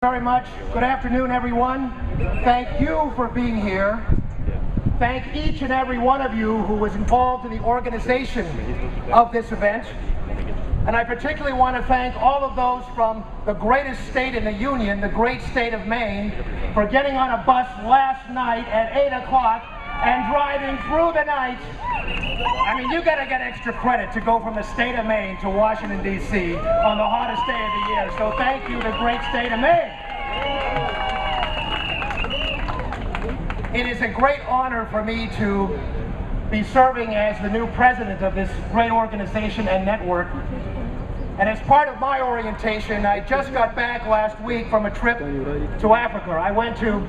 Very much. Good afternoon, everyone. Thank you for being here. Thank each and every one of you who was involved in the organization of this event. And I particularly want to thank all of those from the greatest state in the Union, the great state of Maine, for getting on a bus last night at 8 o'clock and driving through the night. I mean, you gotta get extra credit to go from the state of Maine to Washington, D.C. on the hottest day of the year. So thank you, the great state of Maine. It is a great honor for me to be serving as the new president of this great organization and network. And as part of my orientation, I just got back last week from a trip to Africa. I went to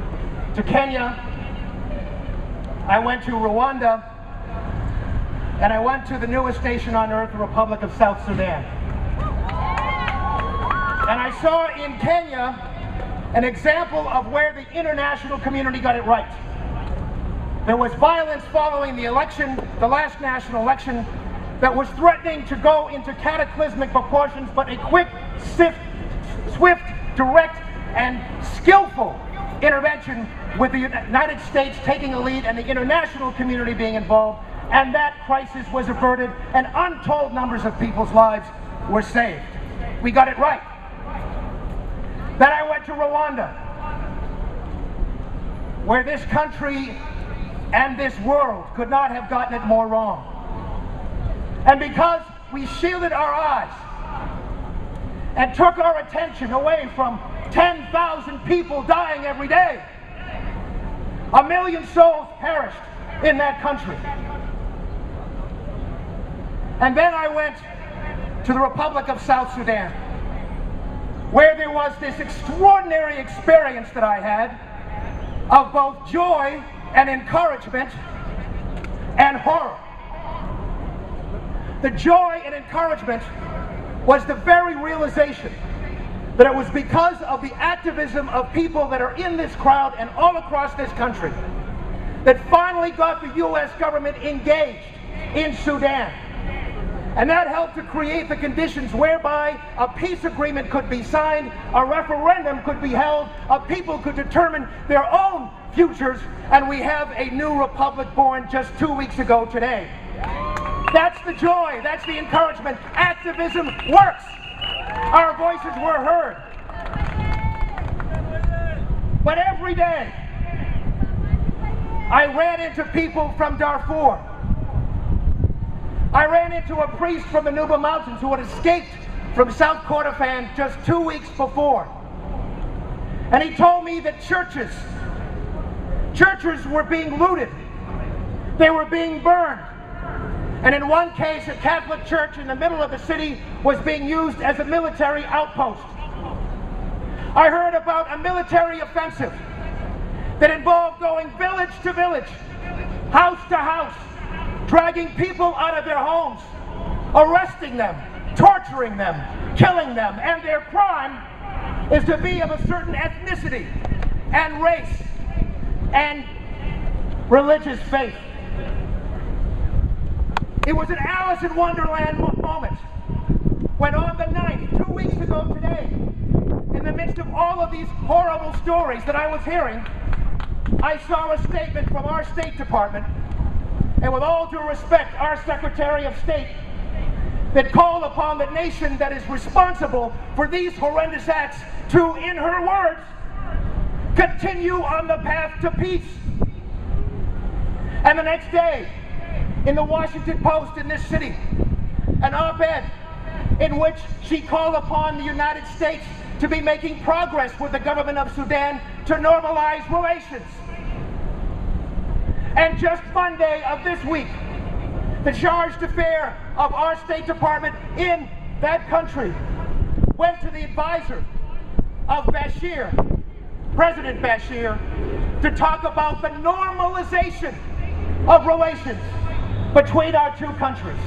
Kenya, I went to Rwanda, and I went to the newest nation on earth, the Republic of South Sudan. And I saw in Kenya an example of where the international community got it right. There was violence following the election, the last national election, that was threatening to go into cataclysmic proportions, but a quick, swift, direct, and skillful intervention with the United States taking a lead and the international community being involved, and that crisis was averted and untold numbers of people's lives were saved. We got it right. Then I went to Rwanda, where this country and this world could not have gotten it more wrong. And because we shielded our eyes and took our attention away from 10,000 people dying every day, 1 million souls perished in that country. And then I went to the Republic of South Sudan, where there was this extraordinary experience that I had of both joy and encouragement and horror. The joy and encouragement was the very realization that it was because of the activism of people that are in this crowd and all across this country that finally got the U.S. government engaged in Sudan. And that helped to create the conditions whereby a peace agreement could be signed, a referendum could be held, a people could determine their own futures, and we have a new republic born just 2 weeks ago today. That's the joy, that's the encouragement. Activism works. Our voices were heard. But every day, I ran into people from Darfur. I ran into a priest from the Nuba Mountains who had escaped from South Kordofan just 2 weeks before. And he told me that churches were being looted. They were being burned. And in one case, a Catholic church in the middle of the city was being used as a military outpost. I heard about a military offensive that involved going village to village, house to house, dragging people out of their homes, arresting them, torturing them, killing them, and their crime is to be of a certain ethnicity and race and religious faith. It was an Alice in Wonderland moment when on the 9th, 2 weeks ago today, in the midst of all of these horrible stories that I was hearing, I saw a statement from our State Department, and with all due respect, our Secretary of State, that called upon the nation that is responsible for these horrendous acts to, in her words, continue on the path to peace. And the next day, in the Washington Post in this city, an op-ed in which she called upon the United States to be making progress with the government of Sudan to normalize relations. And just Monday of this week, the charge d'affaires of our State Department in that country went to the advisor of Bashir, President Bashir, to talk about the normalization of relations between our two countries.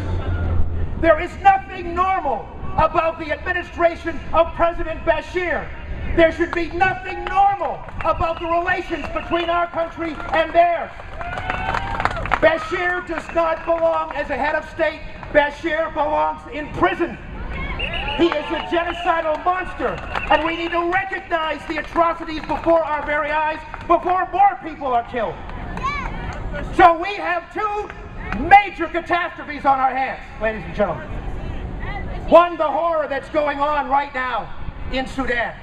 There is nothing normal about the administration of President Bashir. There should be nothing normal about the relations between our country and theirs. Bashir does not belong as a head of state. Bashir belongs in prison. He is a genocidal monster, and we need to recognize the atrocities before our very eyes, before more people are killed. So we have two major catastrophes on our hands, ladies and gentlemen. One, the horror that's going on right now in Sudan,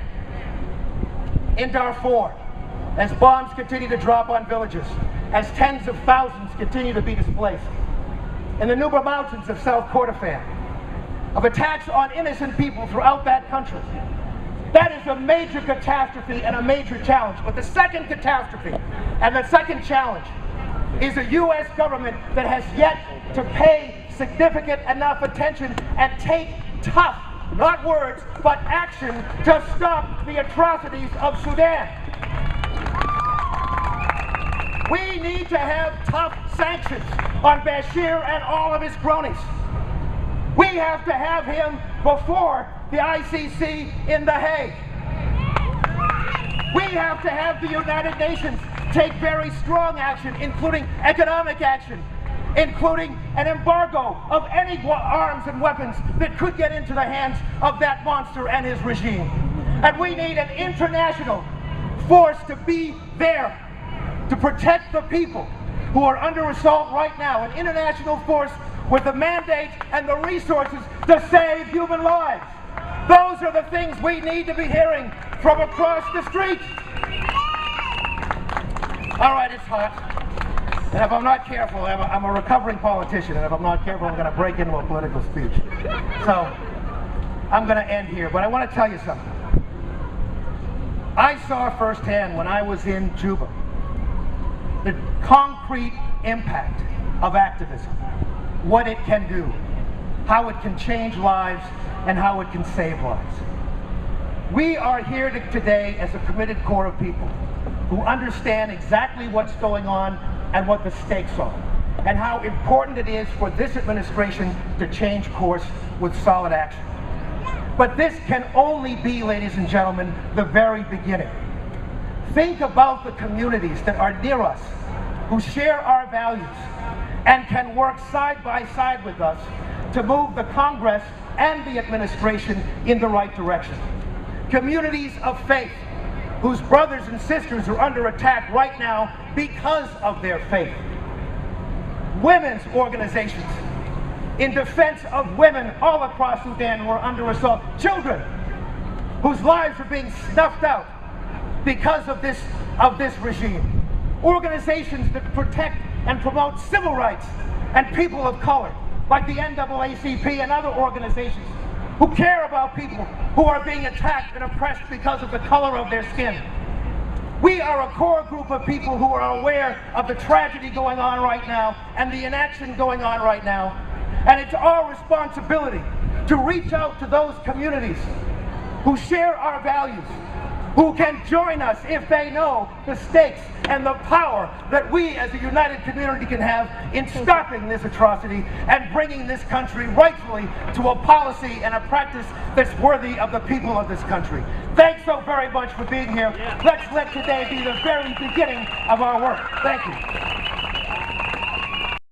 in Darfur, as bombs continue to drop on villages, as tens of thousands continue to be displaced. In the Nuba Mountains of South Kordofan, of attacks on innocent people throughout that country. That is a major catastrophe and a major challenge. But the second catastrophe and the second challenge is a U.S. government that has yet to pay significant enough attention and take tough, not words, but action to stop the atrocities of Sudan. We need to have tough sanctions on Bashir and all of his cronies. We have to have him before the ICC in The Hague. We have to have the United Nations take very strong action, including economic action, including an embargo of any arms and weapons that could get into the hands of that monster and his regime. And we need an international force to be there to protect the people who are under assault right now, an international force with the mandate and the resources to save human lives. Those are the things we need to be hearing from across the streets. All right, it's hot. And if I'm not careful, I'm a recovering politician, and if I'm not careful, I'm going to break into a political speech. So, I'm going to end here, but I want to tell you something. I saw firsthand when I was in Juba the concrete impact of activism, what it can do, how it can change lives, and how it can save lives. We are here today as a committed core of people who understand exactly what's going on and what the stakes are, and how important it is for this administration to change course with solid action. But this can only be, ladies and gentlemen, the very beginning. Think about the communities that are near us, who share our values, and can work side by side with us to move the Congress and the administration in the right direction. Communities of faith, whose brothers and sisters are under attack right now because of their faith. Women's organizations in defense of women all across Sudan who are under assault. Children whose lives are being snuffed out because of this regime. Organizations that protect and promote civil rights and people of color, like the NAACP and other organizations who care about people who are being attacked and oppressed because of the color of their skin. We are a core group of people who are aware of the tragedy going on right now and the inaction going on right now. And it's our responsibility to reach out to those communities who share our values, who can join us if they know the stakes and the power that we as a united community can have in stopping this atrocity and bringing this country rightfully to a policy and a practice that's worthy of the people of this country. Thanks so very much for being here. Let's let today be the very beginning of our work. Thank you.